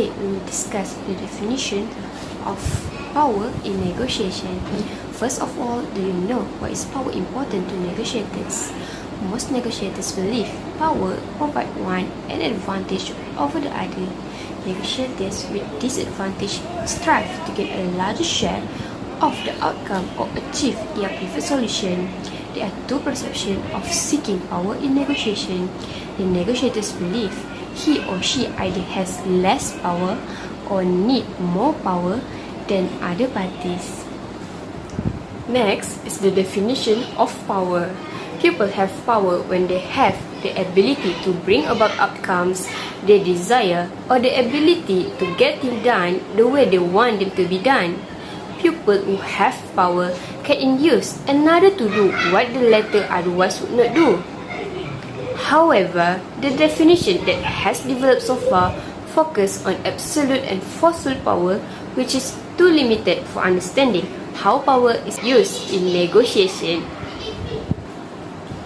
Today we will discuss the definition of power in negotiation. First of all, do you know why is power important to negotiators? Most negotiators believe power provides one an advantage over the other. Negotiators with disadvantage strive to get a larger share of the outcome or achieve their preferred solution. There are two perceptions of seeking power in negotiation. The negotiators believe he or she either has less power or need more power than other parties. Next is the definition of power. People have power when they have the ability to bring about outcomes they desire or the ability to get things done the way they want them to be done. People who have power can induce another to do what the latter otherwise would not do. However, the definition that has developed so far focuses on absolute and forceful power, which is too limited for understanding how power is used in negotiation.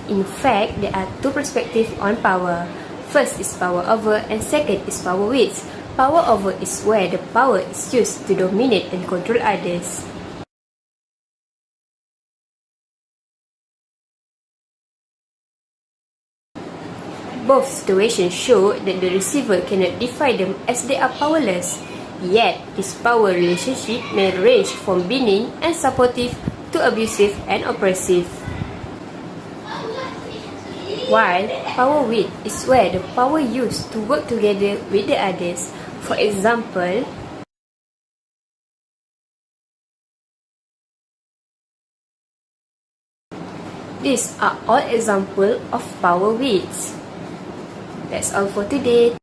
In fact, there are two perspectives on power. First is power over and second is power with. Power over is where the power is used to dominate and control others. Both situations show that the receiver cannot defy them as they are powerless. Yet, this power relationship may range from benign and supportive to abusive and oppressive. While power with is where the power used to work together with the others. For example, these are all examples of power with. That's all for today.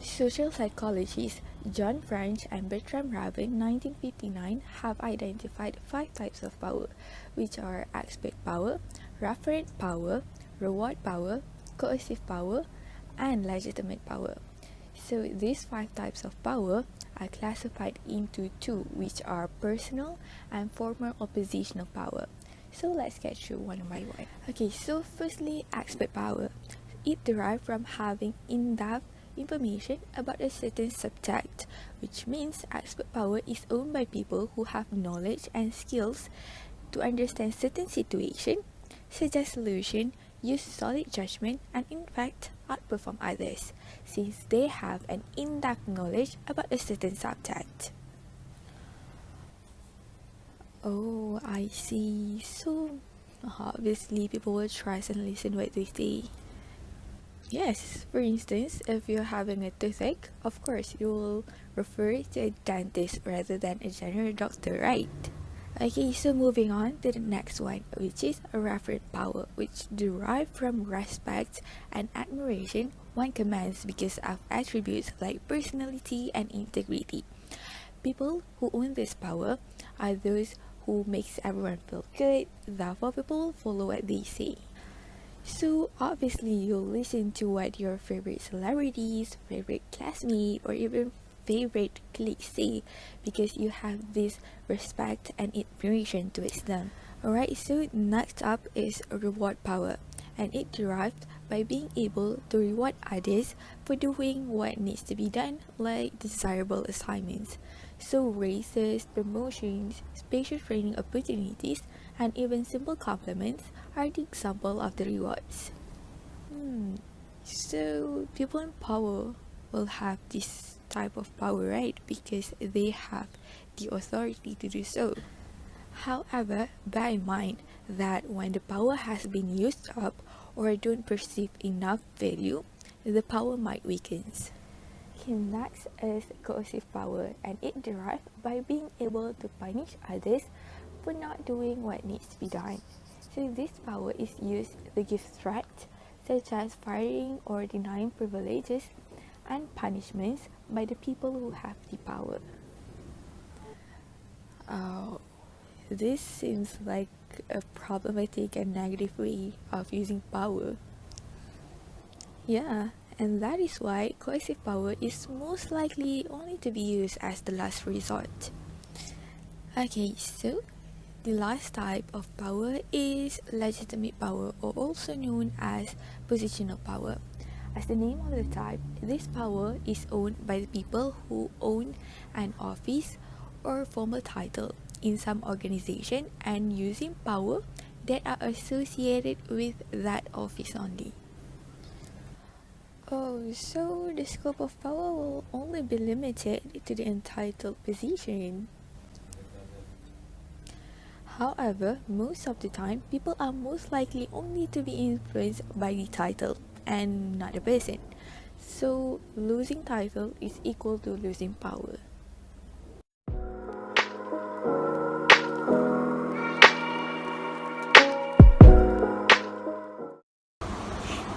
Social psychologists John French and Bertrand Rabin 1959 have identified 5 types of power, which are expert power, referent power, reward power, coercive power, and legitimate power. So these 5 types of power are classified into 2, which are personal and former oppositional power. So let's get through one by one. Okay, so firstly, expert power. It derives from having in-depth information about a certain subject, which means expert power is owned by people who have knowledge and skills to understand certain situation, suggest solution, use solid judgment, and in fact outperform others, since they have an in-depth knowledge about a certain subject. Oh, I see. So obviously people will trust and listen what they say. Yes, for instance, if you're having a toothache, of course you will refer to a dentist rather than a general doctor, right? Okay, so moving on to the next one, which is a referent power, which derives from respect and admiration one commands because of attributes like personality and integrity. People who own this power are those who makes everyone feel good, therefore people follow what they say. So obviously you'll listen to what your favorite celebrities, favorite classmates, or even favorite colleagues say because you have this respect and admiration towards them. Alright, so next up is reward power, and it derived by being able to reward others for doing what needs to be done, like desirable assignments. So raises, promotions, special training opportunities, and even simple compliments are the example of the rewards. So people in power will have this type of power, right? Because they have the authority to do so. However, bear in mind that when the power has been used up or don't perceive enough value, the power might weaken. Next is coercive power, and it derives by being able to punish others for not doing what needs to be done. So this power is used to give threats such as firing or denying privileges and punishments by the people who have the power. This seems like a problematic and negative way of using power. Yeah, and that is why coercive power is most likely only to be used as the last resort. Okay, so The last type of power is legitimate power, or also known as positional power. As the name of the type, this power is owned by the people who own an office or formal title in some organization and using power that are associated with that office only. Oh, so the scope of power will only be limited to the entitled position. However, most of the time, people are most likely only to be influenced by the title and not the person. So, losing title is equal to losing power.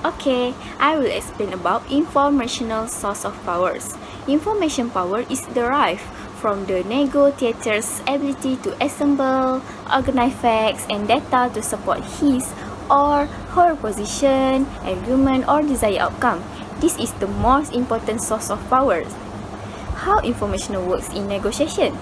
Okay, I will explain about informational source of powers. Information power is derived from the negotiator's ability to assemble, organize facts and data to support his or her position, argument or desired outcome. This is the most important source of power. How information works in negotiations?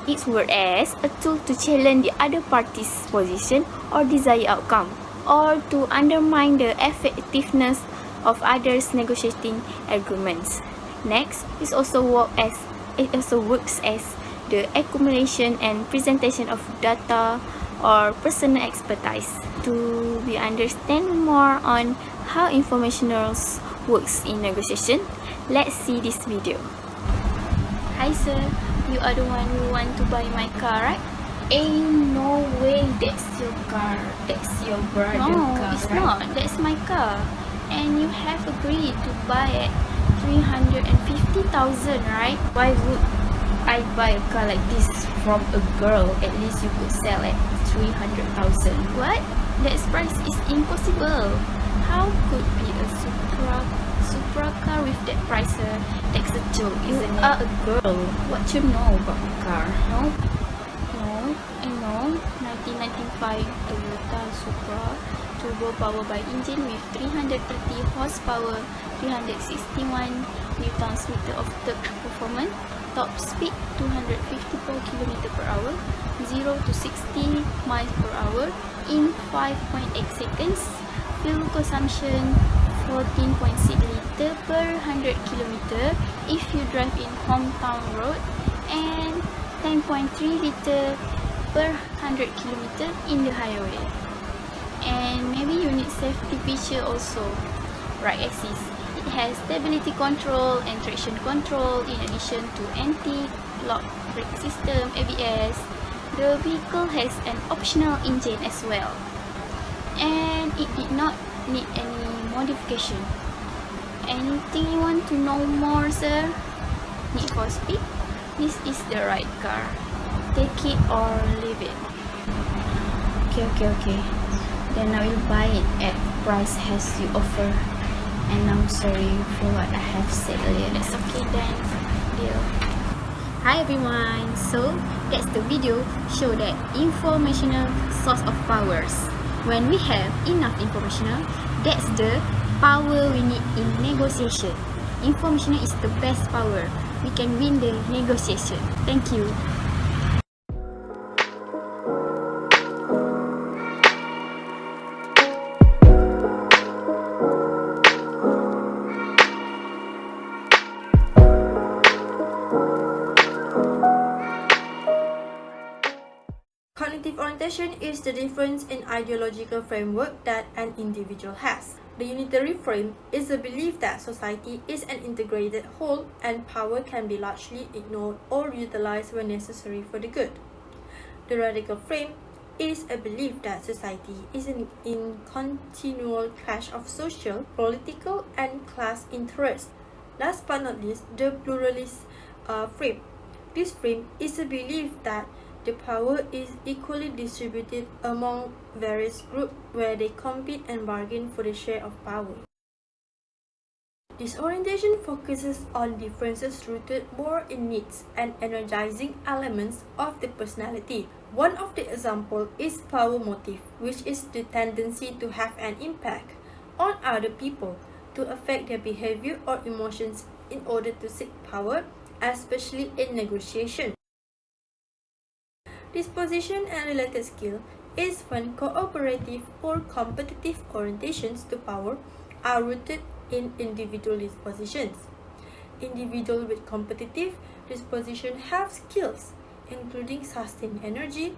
It works as a tool to challenge the other party's position or desired outcome, or to undermine the effectiveness of others' negotiating arguments. Next, it also works as the accumulation and presentation of data or personal expertise. To be understand more on how information works in negotiation, let's see this video. Hi sir, you are the one who want to buy my car, right? Ain't no way that's your car. That's your brother's No, car. it's right? not. That's my car. And you have agreed to buy it 350,000, right? Why would I buy a car like this from a girl? At least you could sell at 300,000. What? That price is impossible. How could be a Supra car with that price? That's a joke, You isn't are it? a girl. What you know about a car? No, I know. 1995 Toyota Supra turbo power by engine with 330 horsepower, 361 newtons meter of torque performance, top speed 254 km per hour, 0 to 60 miles per hour in 5.8 seconds, fuel consumption 14.6 liter per 100 km if you drive in hometown road, and 10.3 liter per 100 km in the highway. And maybe you need safety feature also. Right axis. It has stability control and traction control in addition to anti-lock brake system ABS. The vehicle has an optional engine as well. And it did not need any modification. Anything you want to know more, sir? Need for speed? This is the right car. Take it or leave it. Okay. Then I will buy it at price as you offer. And I'm sorry for what I have said earlier. That's okay then. Deal. Hi everyone. So that's the video show that informational source of powers. When we have enough information, that's the power we need in negotiation. Information is the best power. We can win the negotiation. Thank you. Cognitive orientation is the difference in ideological framework that an individual has. The unitary frame is the belief that society is an integrated whole and power can be largely ignored or utilized when necessary for the good. The radical frame is a belief that society is in continual clash of social, political, and class interests. Last but not least, the pluralist frame. This frame is a belief that the power is equally distributed among various groups where they compete and bargain for the share of power. This orientation focuses on differences rooted more in needs and energizing elements of the personality. One of the examples is power motive, which is the tendency to have an impact on other people, to affect their behavior or emotions in order to seek power, especially in negotiation. Disposition and related skill is when cooperative or competitive orientations to power are rooted in individual dispositions. Individuals with competitive disposition have skills including sustained energy,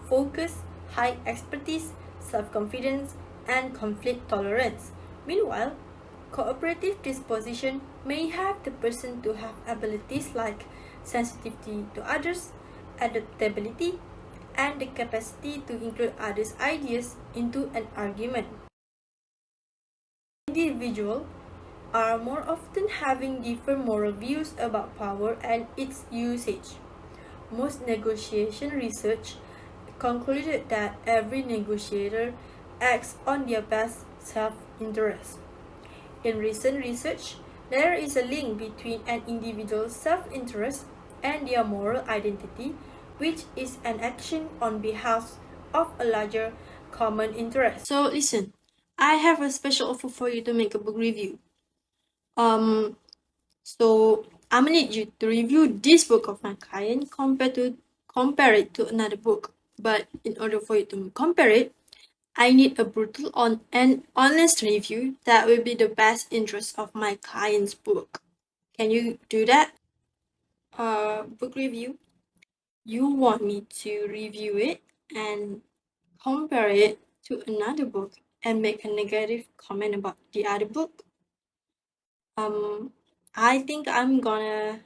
focus, high expertise, self-confidence, and conflict tolerance. Meanwhile, cooperative disposition may have the person to have abilities like sensitivity to others, adaptability, and the capacity to include others' ideas into an argument. Individuals are more often having different moral views about power and its usage. Most negotiation research concluded that every negotiator acts on their best self-interest. In recent research, there is a link between an individual's self-interest and their moral identity, which is an action on behalf of a larger common interest. So listen, I have a special offer for you to make a book review. So I'm gonna need you to review this book of my client compare it to another book. But in order for you to compare it, I need a brutal and honest review that will be the best interest of my client's book. Can you do that? Book review. You want me to review it and compare it to another book and make a negative comment about the other book? I think I'm gonna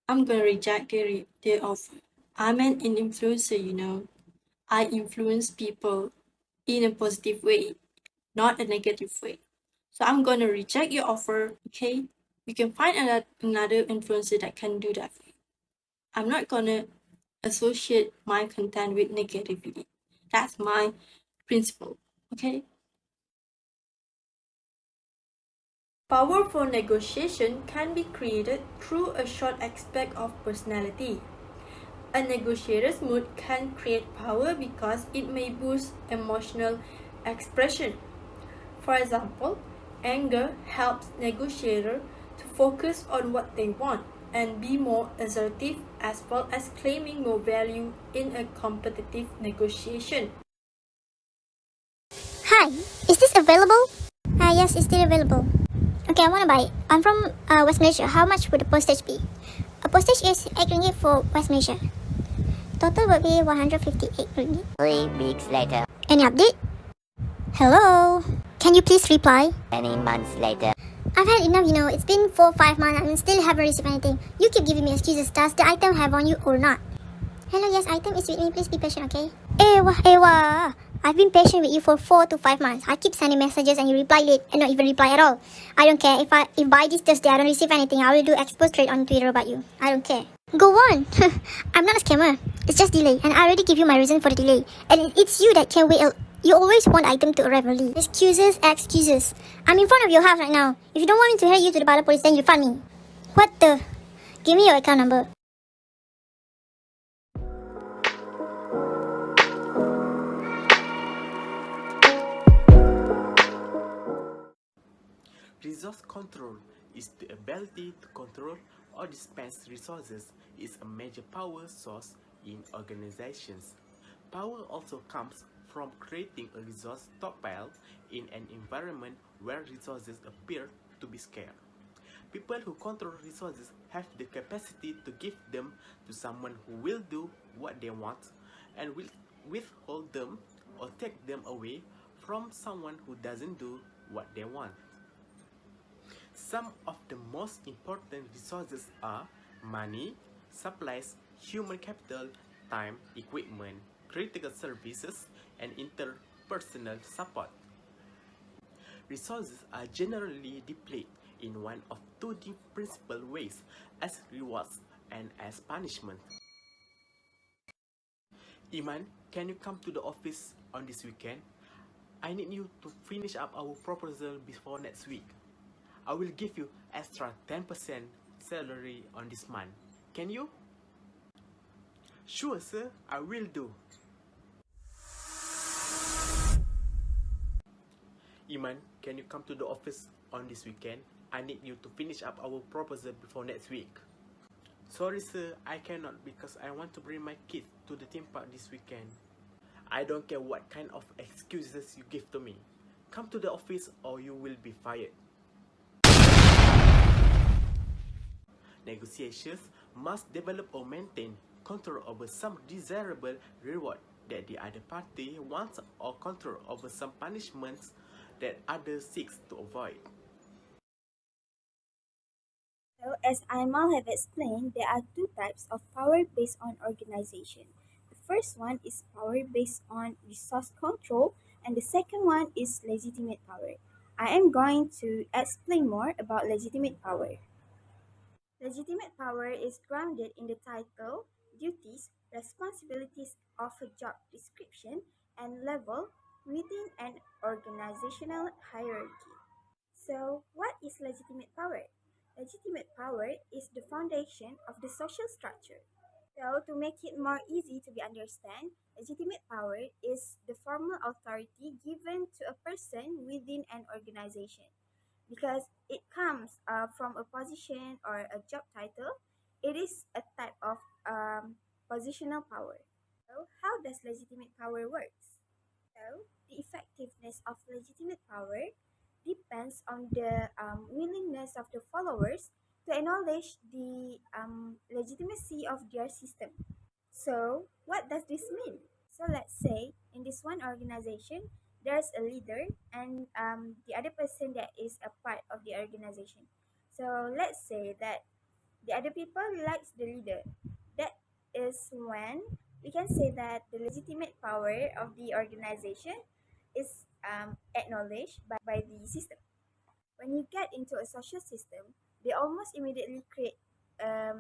reject the offer. I'm an influencer, you know. I influence people in a positive way, not a negative way. So I'm gonna reject your offer, okay? You can find another influencer that can do that for you. I'm not gonna associate my content with negativity. That's my principle, okay? Power for negotiation can be created through a short aspect of personality. A negotiator's mood can create power because it may boost emotional expression. For example, anger helps negotiators to focus on what they want and be more assertive, as well as claiming more value in a competitive negotiation. Hi, is this available? Yes, it's still available. Okay, I want to buy it. I'm from West Malaysia. How much would the postage be? A postage is 8 ringgit for West Malaysia. Total would be 158 ringgit. 3 weeks later, Any update? Hello? Can you please reply? many months later, I've had enough, you know. It's been 4-5 months and still haven't received anything. You keep giving me excuses. Does the item have on you or not? Hello, yes, item is with me. Please be patient, okay? Ewa. I've been patient with you for 4 to 5 months. I keep sending messages and you reply late and not even reply at all. I don't care. If by this Thursday I don't receive anything, I will do expose thread on Twitter about you. I don't care. Go on. I'm not a scammer. It's just delay, and I already give you my reason for the delay. And it's you that can wait. You always want item to arrive early. Excuses. I'm in front of your house right now. If you don't want me to head you to the Bala police, then you find me. What the? Give me your account number. Resource control is the ability to control or dispense resources. Is a major power source in organizations. Power also comes from creating a resource stockpile in an environment where resources appear to be scarce. People who control resources have the capacity to give them to someone who will do what they want and will withhold them or take them away from someone who doesn't do what they want. Some of the most important resources are money, supplies, human capital, time, equipment, critical services, and interpersonal support. Resources are generally deployed in one of two principal ways, as rewards and as punishment. Iman, can you come to the office on this weekend? I need you to finish up our proposal before next week. I will give you extra 10% salary on this month. Can you? Sure, sir, I will do. Iman, can you come to the office on this weekend? I need you to finish up our proposal before next week. Sorry sir, I cannot because I want to bring my kids to the theme park this weekend. I don't care what kind of excuses you give to me. Come to the office or you will be fired. Negotiations must develop or maintain control over some desirable reward that the other party wants or control over some punishments that others seeks to avoid. So, as IMAL have explained, there are two types of power based on organization. The first one is power based on resource control, and the second one is legitimate power. I am going to explain more about legitimate power. Legitimate power is grounded in the title, duties, responsibilities of a job description, and level within an organizational hierarchy. So, what is legitimate power? Legitimate power is the foundation of the social structure. So, to make it more easy to be understand, legitimate power is the formal authority given to a person within an organization. Because it comes from a position or a job title, it is a type of positional power. So, how does legitimate power works? So, the effectiveness of legitimate power depends on the willingness of the followers to acknowledge the legitimacy of their system. So, what does this mean? So, let's say in this one organization, there's a leader and the other person that is a part of the organization. So, let's say that the other people likes the leader. That is when we can say that the legitimate power of the organization is acknowledged by the system. When you get into a social system, they almost immediately create a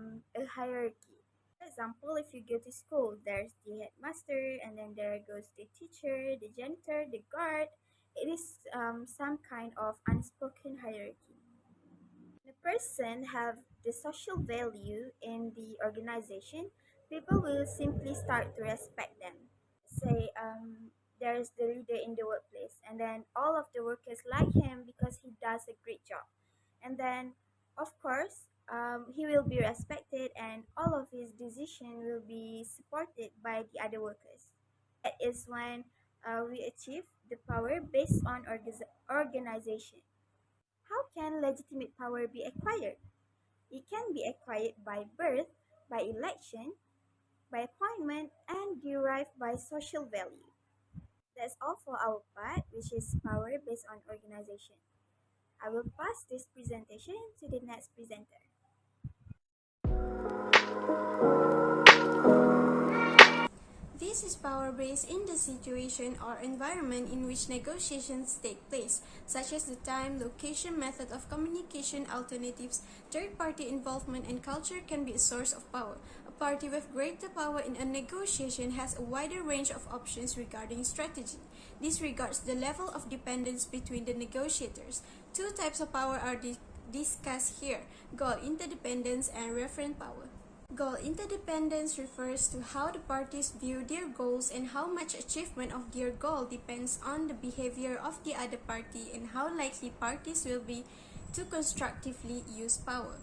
hierarchy. For example, if you go to school, there's the headmaster, and then there goes the teacher, the janitor, the guard. It is some kind of unspoken hierarchy. The person have the social value in the organization, people will simply start to respect them. Say there's the leader in the workplace, and then all of the workers like him because he does a great job. And then, of course, he will be respected, and all of his decision will be supported by the other workers. That is when we achieve the power based on organization. How can legitimate power be acquired? It can be acquired by birth, by election, by appointment, and derived by social value. That's all for our part, which is power based on organization. I will pass this presentation to the next presenter. This is power based in the situation or environment in which negotiations take place, such as the time, location, method of communication, alternatives, third-party involvement, and culture can be a source of power. A party with greater power in a negotiation has a wider range of options regarding strategy. This regards the level of dependence between the negotiators. Two types of power are discussed here: goal interdependence and referent power. Goal interdependence refers to how the parties view their goals and how much achievement of their goal depends on the behavior of the other party and how likely parties will be to constructively use power.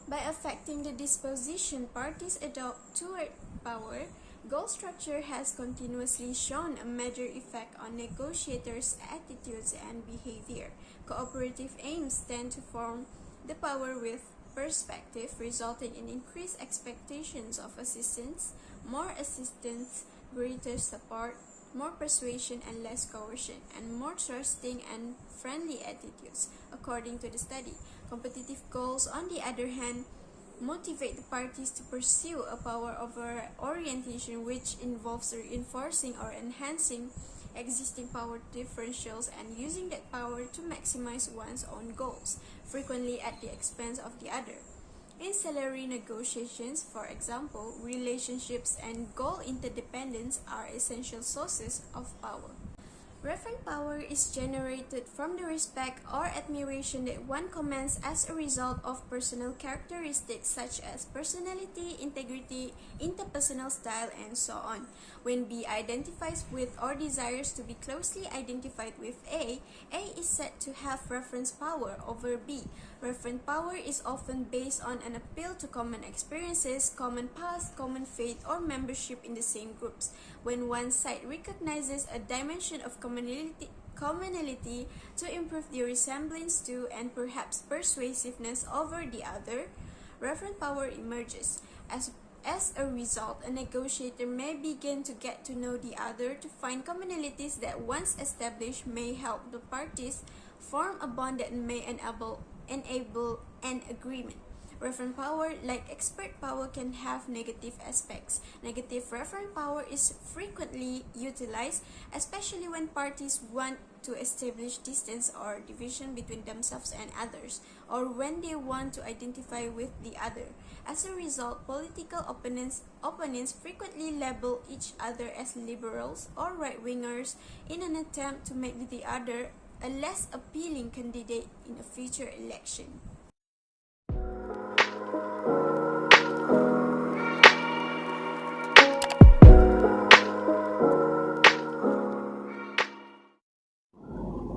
By affecting the disposition parties adopt toward power, goal structure has continuously shown a major effect on negotiators' attitudes and behavior. Cooperative aims tend to form the power with perspective, resulting in increased expectations of assistance, greater support, more persuasion and less coercion, and more trusting and friendly attitudes. According to the study, competitive goals, on the other hand, motivate the parties to pursue a power over orientation which involves reinforcing or enhancing existing power differentials and using that power to maximize one's own goals, frequently at the expense of the other. In salary negotiations, for example, relationships and goal interdependence are essential sources of power. Referent power is generated from the respect or admiration that one commands as a result of personal characteristics such as personality, integrity, interpersonal style, and so on. When B identifies with or desires to be closely identified with A is said to have reference power over B. Referent power is often based on an appeal to common experiences, common past, common faith, or membership in the same groups. When one side recognizes a dimension of commonality to improve the resemblance to and perhaps persuasiveness over the other, referent power emerges. As a result, a negotiator may begin to get to know the other to find commonalities that once established may help the parties form a bond that may enable an agreement. Referent power, like expert power, can have negative aspects. Negative referent power is frequently utilized, especially when parties want to establish distance or division between themselves and others, or when they want to identify with the other. As a result, political opponents frequently label each other as liberals or right-wingers in an attempt to make the other a less appealing candidate in a future election.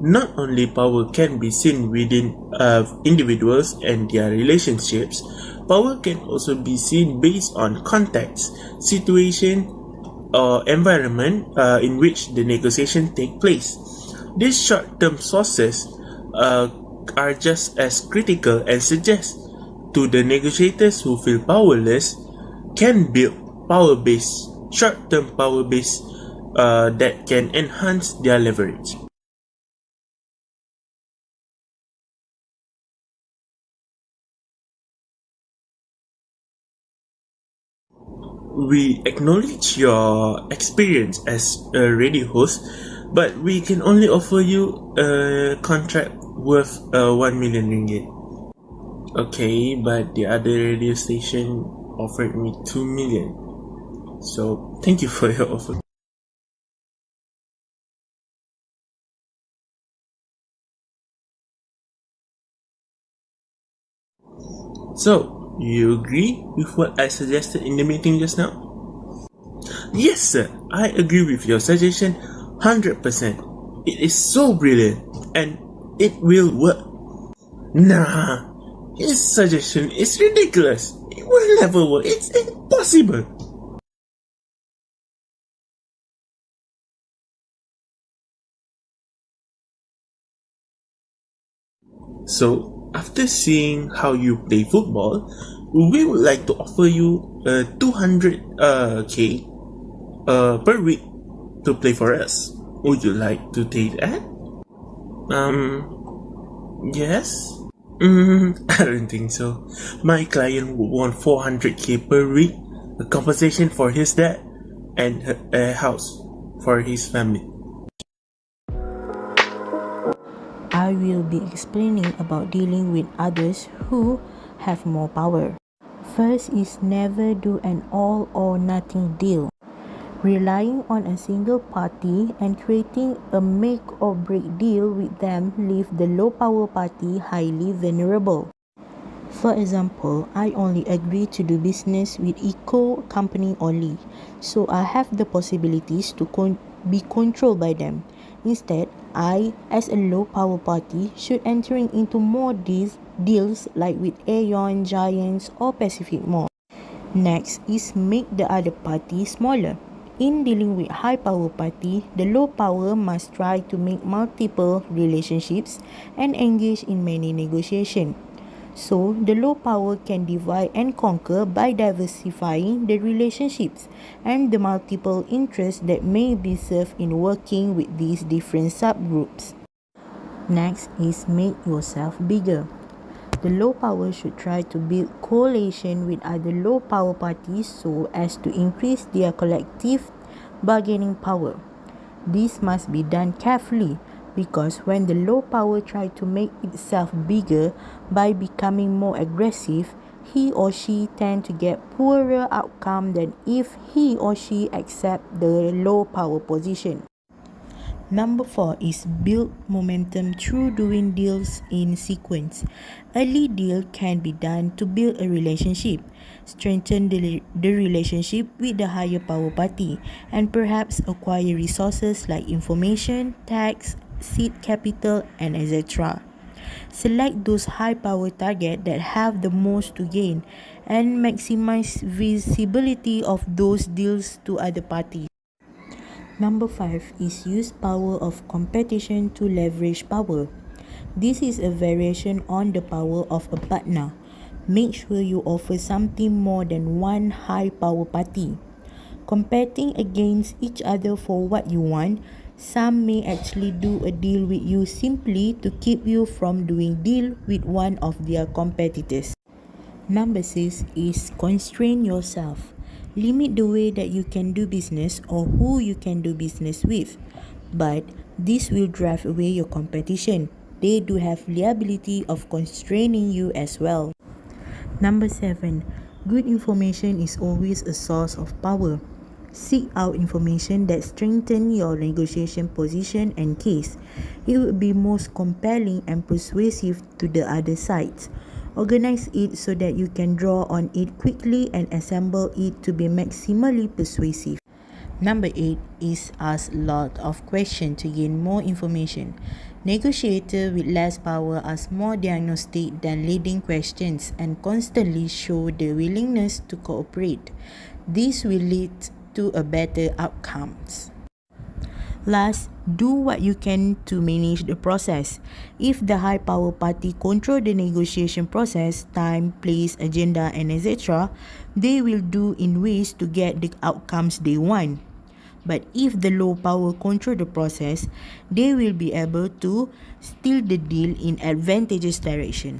Not only power can be seen within individuals and their relationships, power can also be seen based on context, situation, or environment in which the negotiation take place. These short-term sources are just as critical and suggest to the negotiators who feel powerless can build short-term power base that can enhance their leverage. We acknowledge your experience as a radio host, but we can only offer you a contract worth 1 million ringgit. Okay, but the other radio station offered me 2 million. So, thank you for your offer. So, you agree with what I suggested in the meeting just now? Yes, sir. I agree with your suggestion 100%. It is so brilliant and it will work. Nah, his suggestion is ridiculous. It will never work. It's impossible. So, after seeing how you play football, we would like to offer you 200k per week to play for us. Would you like to take that? Yes? I don't think so. My client would want 400k per week, a compensation for his dad, and a house for his family. I will be explaining about dealing with others who have more power. First is never do an all or nothing deal. Relying on a single party and creating a make or break deal with them leave the low power party highly vulnerable. For example, I only agree to do business with eco company only, so I have the possibilities to be controlled by them. Instead, I, as a low power party, should entering into more deals like with Aeon, Giants, or Pacific Mall. Next is make the other party smaller. In dealing with high power party, the low power must try to make multiple relationships and engage in many negotiations. So, the low power can divide and conquer by diversifying the relationships and the multiple interests that may be served in working with these different subgroups. Next is make yourself bigger. The low power should try to build coalition with other low power parties so as to increase their collective bargaining power. This must be done carefully, because when the low power tries to make itself bigger by becoming more aggressive, he or she tend to get poorer outcome than if he or she accept the low power position. Number 4 is build momentum through doing deals in sequence. Early deal can be done to build a relationship, strengthen the relationship with the higher power party, and perhaps acquire resources like information, tax, seed capital, and etc. Select those high power targets that have the most to gain and maximize visibility of those deals to other parties. Number 5 is use power of competition to leverage power. This is a variation on the power of a partner. Make sure you offer something more than one high power party. Competing against each other for what you want, some may actually do a deal with you simply to keep you from doing deal with one of their competitors. Number 6 is constrain yourself. Limit the way that you can do business or who you can do business with. But this will drive away your competition. They do have the ability of constraining you as well. Number 7. Good information is always a source of power. Seek out information that strengthens your negotiation position and case. It will be most compelling and persuasive to the other sides. Organize it so that you can draw on it quickly and assemble it to be maximally persuasive. Number 8 is ask a lot of questions to gain more information. Negotiators with less power ask more diagnostic than leading questions and constantly show the willingness to cooperate. This will lead to a better outcomes. Last, do what you can to manage the process. If the high power party control the negotiation process, time, place, agenda, and etc., they will do in ways to get the outcomes they want. But if the low power control the process, they will be able to steer the deal in advantageous direction.